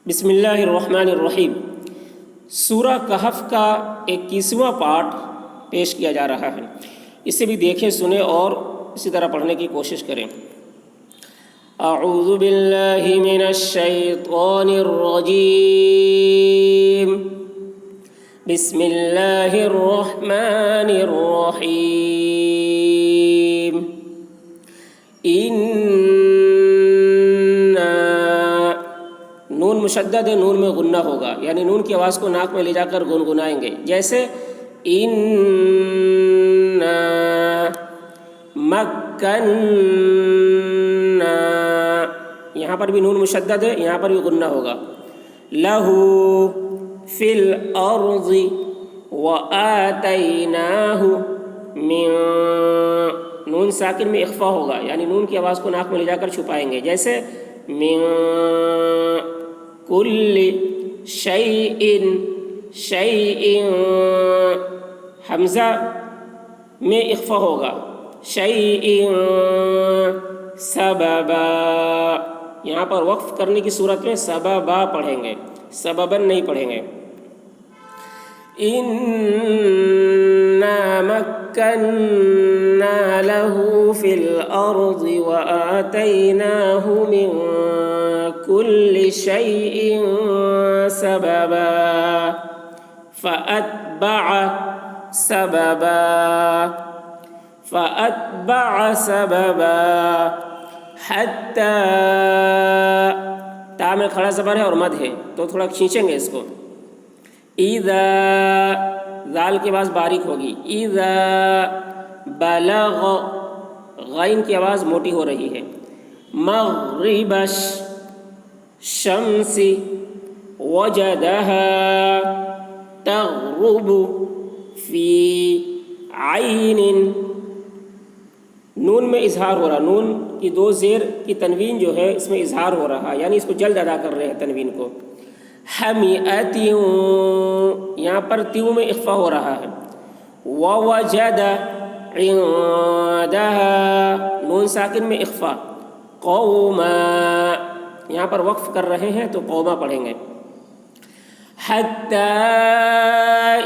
बिस्मिल्लाहिर्रहमानिर्रहीम। सूरह कहफ का 21वां पार्ट पेश किया जा रहा है। इसे भी देखें, सुने और इसी तरह पढ़ने की कोशिश करें। अऊज़ु बिल्लाहि मिनश शैतानिर रजीम। बिस्मिल्लाहिर्रहमानिर्रहीम। नून मुशद्दद है, नून में गुन्ना होगा, यानी नून की आवाज़ को नाक में ले जाकर गुनगुनाएंगे, जैसे इन्ना मक्कन्ना। यहाँ पर भी नून मुशद्दद है, यहाँ पर भी गुन्ना होगा। लहू फिल अर्ज़ि व आतैनाहु मिन। नून साकिन में इख्फा होगा, यानी नून की आवाज़ को नाक में ले जाकर छुपाएंगे, जैसे मिन कुल्ली शैइन। हमज़ा में इख्फा होगा। शैइन सबबा। यहाँ पर वक्फ करने की सूरत में सबबा पढ़ेंगे, सबबन नहीं पढ़ेंगे। इन्ना मक्कन्ना लहू फिल अर्ज़ि व आतैनाहु मिन कुल्ली शैइन सबबा फ़अत्बअ सबबा हत्ता। ता में खड़ा ज़बर है और मद है, तो थोड़ा खींचेंगे इसको। इज़ा, ज़ाल की आवाज़ बारीक होगी। इज़ा बलग़, ग़ैन की आवाज़ मोटी हो रही है। मग़रिबश शम्सी वजदहा तग़रुबु फ़ी आइनिन। नून में इजहार हो रहा, नून की दो ज़ेर की तनवीन जो है इसमें इजहार हो रहा है, यानी इसको जल्द अदा कर रहे हैं तनवीन को। हमिअतियु, यहाँ पर त्यू में इख्फा हो रहा है। ववजद इंदहा, नून साकिन में इख्फा। कौमा, यहाँ पर वक्फ कर रहे हैं तो कौमा पढ़ेंगे। हत्ता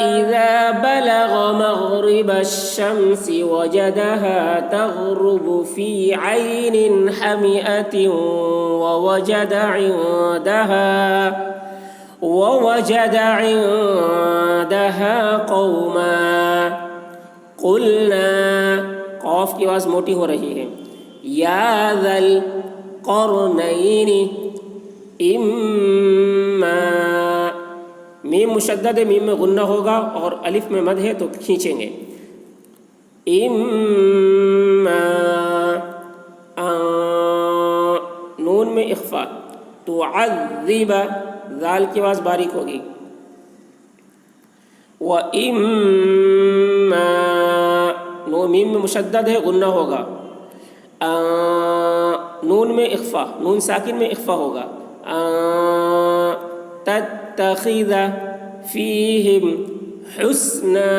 इज़ा बलग़ मग़रिबश शम्सी वजदहा तग़रुबु फ़ी आइनिन हमिअतिन ववजद इंदहा कौमा। क़ुलना, क़ाफ़ की आवाज़ मोटी हो रही है। या ज़ल क़रनैनि इम्मा। मीम मुशद्दद है, मीम में गुन्ना होगा और अलिफ में मद है तो खींचेंगे। इम्मा नून में इख्फा। तुअज़्ज़िब, ज़ाल की आवाज़ बारीक होगी। व इम्मा, मीम में मुशद्दद है, गुन्ना होगा। नून में इख्फा, नून साकिन में इख्फा होगा। तत्तखिज़ फ़ीहिम हुस्ना।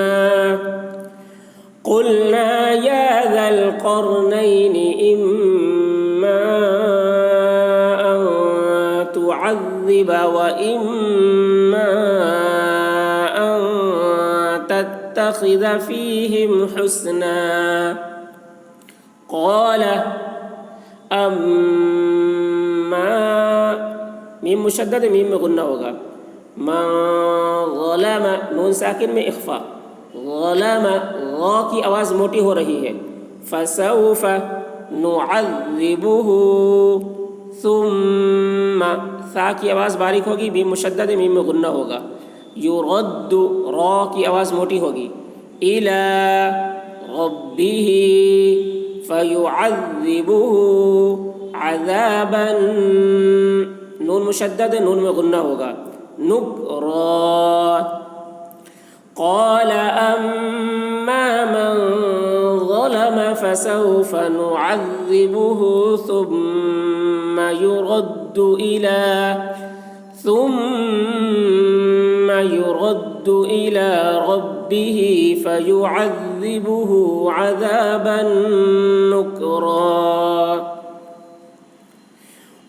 क़ुलना या ज़ल क़रनैनि इम्मा अन तुअज़्ज़िब व इम्मा अन तत्तखिज़ फ़ीहिम हुस्ना। क़ाल अम्मा, मीम मुशद्दद, मीम में गुन्ना होगा। मन ज़लम, नून साकिन में इख्फा। ज़लम, ग़ा की आवाज़ मोटी हो रही है। फ़सौफ़ नुअज़्ज़िबुहु सुम्मा, सा की आवाज़ बारीक होगी, मीम मुशद्दद, मीम में गुन्ना होगा। युरद्दु, रा की आवाज़ मोटी होगी। इला रब्बिही फ़युअज़्ज़िबुहु अज़ाबन, नून मुशद्दद, नून में गुन्ना होगा। नुकरा। क़ाल अम्मा मन ज़लम फ़सौफ़ नुअज़्ज़िबुहु सुम्मा युरद्दु इला रब्बिही फ़युअज़्ज़िबुहु अज़ाबन नुकरा।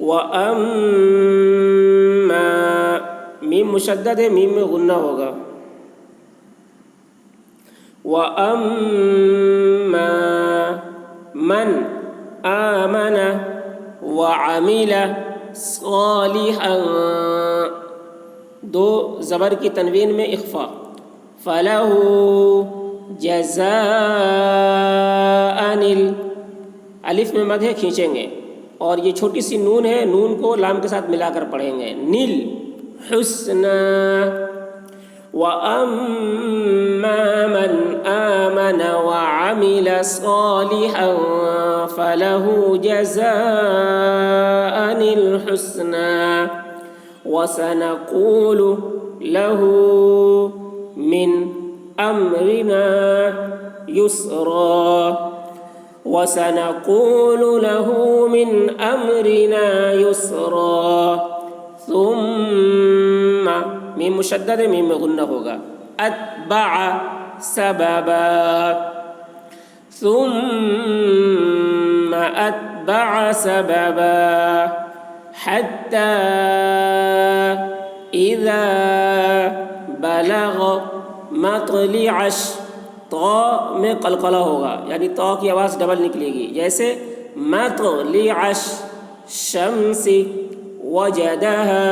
व अम्मा मीम मुशद्दद है, मीम में गुन्ना होगा। व अम्मा मन आमन व अमिल सालिहन, दो ज़बर की तनवीन में इख्फा। फलहु जज़ाअनिल, अलिफ में मद है, खींचेंगे, और ये छोटी सी नून है, नून को लाम के साथ मिलाकर पढ़ेंगे। नील हुस्ना। व अम्मा मन आमन व अमिल सालिहन फलहु जज़ाअनिल हुस्ना व सनक़ूलु लहु मिन अम्रिना युस्रा। वसनक़ूलु लहु मिन अम्रिना युस्रा। सुम्मा, मीम मुशद्दद है, मीम में गुन्ना होगा। अत्बअ सबबा, सुम्मा अत्बअ सबबा हत्ता इज़ा बलग मतलिअश, तौ में कलकला होगा, यानी तौ की आवाज़ डबल निकलेगी। जैसे मतलिअश शम्सी वजदहा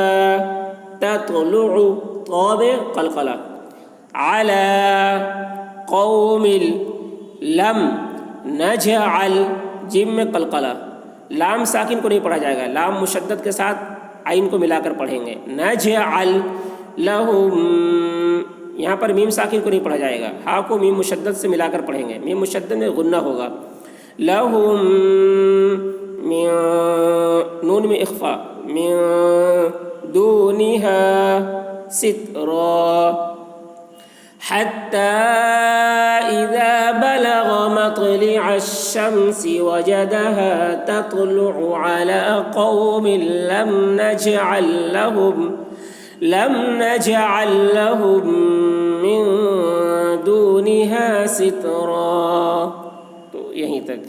ततलुउ, तौ में कलकला। अला कौमिल लम नजअल, जिम में कलकला। लाम साकिन को नहीं पढ़ा जाएगा, लाम मुशद्दद के साथ आइन को मिलाकर पढ़ेंगे। नजअल लहुम, यहाँ पर मीम साकिन को नहीं पढ़ा जाएगा, हा को मीम मुशद्दद से मिलाकर पढ़ेंगे। मीम मुशद्दद में गुन्ना होगा। लहुम नून में इख्फा, मिन दूनिहा सित्रा हत्ता इज़ा बलग मतलिअश शम्सी वजदहा ततलुउ अला कौमिन लम नजअल लहुम मिन दूनिहा सित्रा। तो यहीं तक।